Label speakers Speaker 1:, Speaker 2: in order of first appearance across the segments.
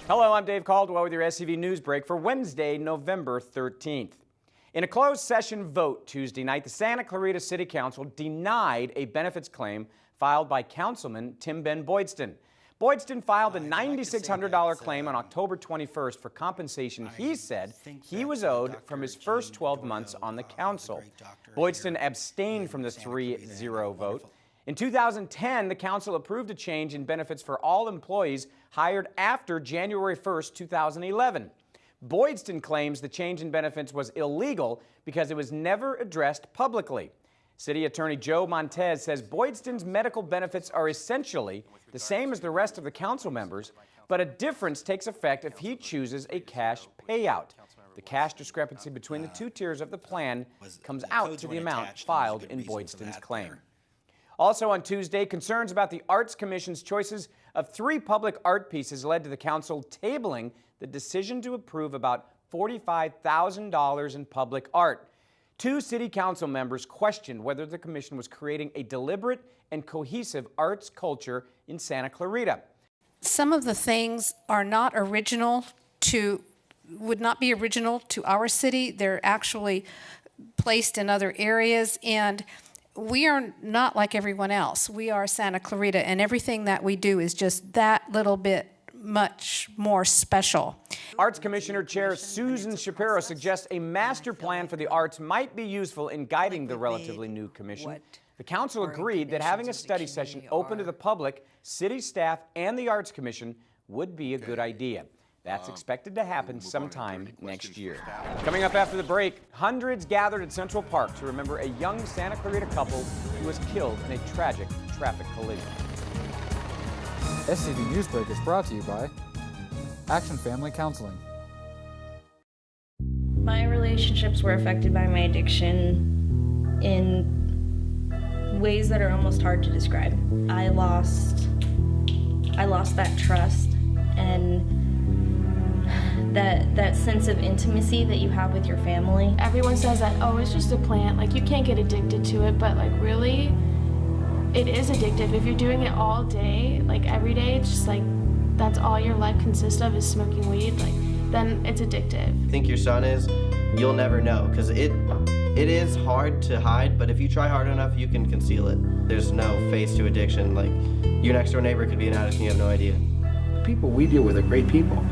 Speaker 1: Hello, I'm Dave Caldwell with your SCV NewsBreak for Wednesday, November 13th. In a closed session vote Tuesday night, the Santa Clarita City Council denied a benefits claim filed by Councilman TimBen Boydston. Boydston filed a $9,600 claim on October 21st for compensation he said he was owed from his first 12 months on the council. Boydston abstained from the 3-0 vote. In 2010, the council approved a change in benefits for all employees hired after January 1st, 2011. Boydston claims the change in benefits was illegal because it was never addressed publicly. City Attorney Joe Montez says Boydston's medical benefits are essentially the same as the rest of the council members, but a difference takes effect if he chooses a cash payout. The cash discrepancy between the two tiers of the plan comes out to the amount filed in Boydston's claim. Also on Tuesday, concerns about the Arts Commission's choices of 3 public art pieces led to the council tabling the decision to approve about $45,000 in public art. 2 city council members questioned whether the commission was creating a deliberate and cohesive arts culture in Santa Clarita.
Speaker 2: Some of the things are not original would not be original to our city. They're actually placed in other areas, and we are not like everyone else. We are Santa Clarita, and everything that we do is just that little bit much more special.
Speaker 1: Arts Commissioner Chair Susan Shapiro suggests a master plan for the arts might be useful in guiding the relatively new commission. The council agreed that having a study session open to the public, city staff, and the Arts Commission would be a good idea. That's expected to happen sometime next year. Coming up after the break, hundreds gathered at Central Park to remember a young Santa Clarita couple who was killed in a tragic traffic collision.
Speaker 3: SCV NewsBreak is brought to you by Action Family Counseling.
Speaker 4: My relationships were affected by my addiction in ways that are almost hard to describe. I lost that trust and that sense of intimacy that you have with your family.
Speaker 5: Everyone says that, oh, it's just a plant, like you can't get addicted to it, but like really, it is addictive. If you're doing it all day, like every day, it's just like, that's all your life consists of is smoking weed, like then it's addictive.
Speaker 6: I think your son is, you'll never know, because it is hard to hide, but if you try hard enough, you can conceal it. There's no face to addiction. Like, your next door neighbor could be an addict and you have no idea.
Speaker 7: The people we deal with are great people.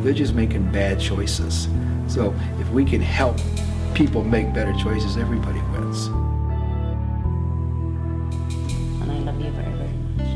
Speaker 7: They're just making bad choices. So if we can help people make better choices, everybody wins.
Speaker 4: And I love you very, very much.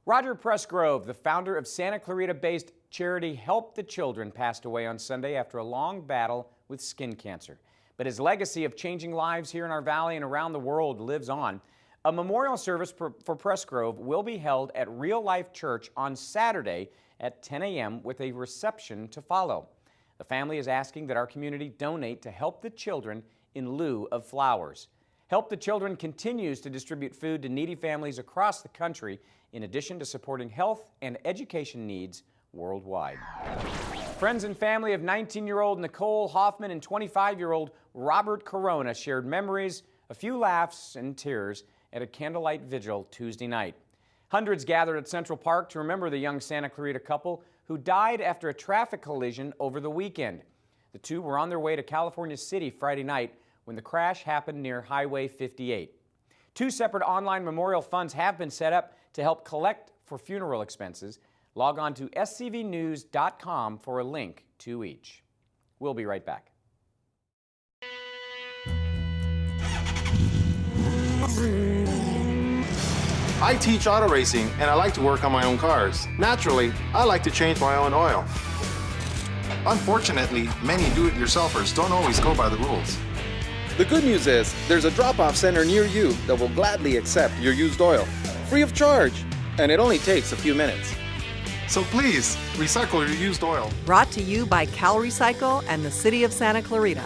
Speaker 1: Roger Presegrove, the founder of Santa Clarita-based charity Help the Children, passed away on Sunday after a long battle with skin cancer. But his legacy of changing lives here in our valley and around the world lives on. A memorial service for Presegrove will be held at Real Life Church on Saturday at 10 a.m. with a reception to follow. The family is asking that our community donate to Help the Children in lieu of flowers. Help the Children continues to distribute food to needy families across the country, in addition to supporting health and education needs worldwide. Friends and family of 19-year-old Nicole Hoffman and 25-year-old Robert Corona shared memories, a few laughs, and tears at a candlelight vigil Tuesday night. Hundreds gathered at Central Park to remember the young Santa Clarita couple who died after a traffic collision over the weekend. The two were on their way to California City Friday night when the crash happened near Highway 58. 2 separate online memorial funds have been set up to help collect for funeral expenses. Log on to scvnews.com for a link to each. We'll be right back.
Speaker 8: I teach auto racing and I like to work on my own cars. Naturally, I like to change my own oil. Unfortunately, many do-it-yourselfers don't always go by the rules.
Speaker 9: The good news is there's a drop-off center near you that will gladly accept your used oil, free of charge, and it only takes a few minutes.
Speaker 8: So please, recycle your used oil.
Speaker 10: Brought to you by Cal Recycle and the City of Santa Clarita.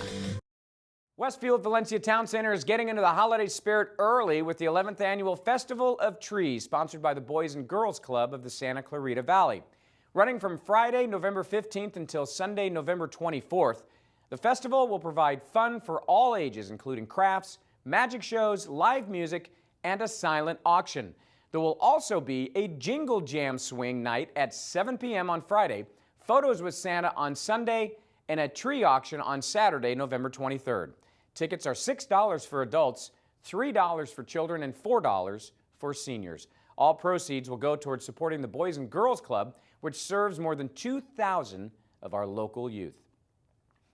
Speaker 1: Westfield Valencia Town Center is getting into the holiday spirit early with the 11th Annual Festival of Trees, sponsored by the Boys and Girls Club of the Santa Clarita Valley. Running from Friday, November 15th until Sunday, November 24th, the festival will provide fun for all ages, including crafts, magic shows, live music, and a silent auction. There will also be a Jingle Jam swing night at 7 p.m. on Friday, photos with Santa on Sunday, and a tree auction on Saturday, November 23rd. Tickets are $6 for adults, $3 for children, and $4 for seniors. All proceeds will go towards supporting the Boys and Girls Club, which serves more than 2,000 of our local youth.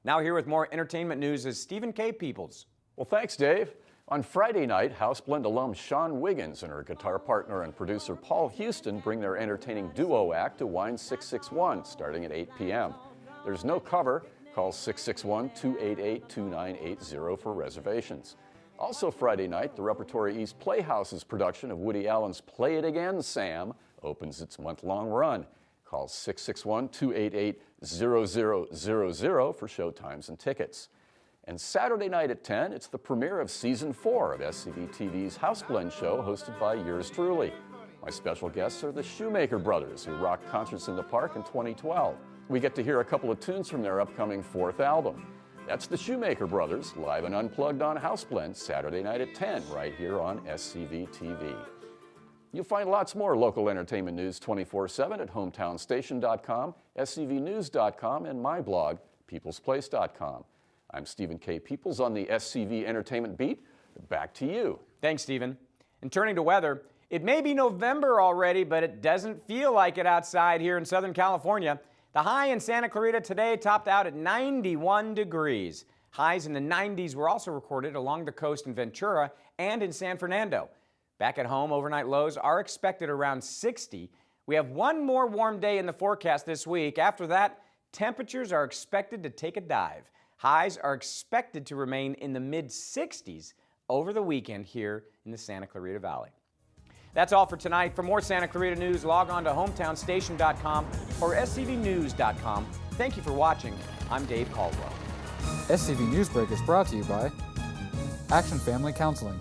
Speaker 1: Now here with more entertainment news is Stephen K. Peoples.
Speaker 11: Well, thanks, Dave. On Friday night, House Blend alum Sean Wiggins and her guitar partner and producer Paul Houston bring their entertaining duo act to Wine 661 starting at 8 p.m. There's no cover. Call 661-288-2980 for reservations. Also Friday night, the Repertory East Playhouse's production of Woody Allen's Play It Again, Sam opens its month-long run. Call 661-288-0000 for showtimes and tickets. And Saturday night at 10, it's the premiere of Season 4 of SCVTV's House Blend show, hosted by yours truly. My special guests are the Shoemaker Brothers, who rocked concerts in the park in 2012. We get to hear a couple of tunes from their upcoming 4th album. That's the Shoemaker Brothers, live and unplugged on House Blend, Saturday night at 10, right here on SCVTV. You'll find lots more local entertainment news 24/7 at hometownstation.com, scvnews.com, and my blog, peoplesplace.com. I'm Stephen K. Peoples on the SCV Entertainment Beat. Back to you.
Speaker 1: Thanks, Stephen. And turning to weather, it may be November already, but it doesn't feel like it outside here in Southern California. The high in Santa Clarita today topped out at 91 degrees. Highs in the 90s were also recorded along the coast in Ventura and in San Fernando. Back at home, overnight lows are expected around 60. We have one more warm day in the forecast this week. After that, temperatures are expected to take a dive. Highs are expected to remain in the mid-60s over the weekend here in the Santa Clarita Valley. That's all for tonight. For more Santa Clarita news, log on to hometownstation.com or scvnews.com. Thank you for watching. I'm Dave Caldwell.
Speaker 3: SCV NewsBreak is brought to you by Action Family Counseling.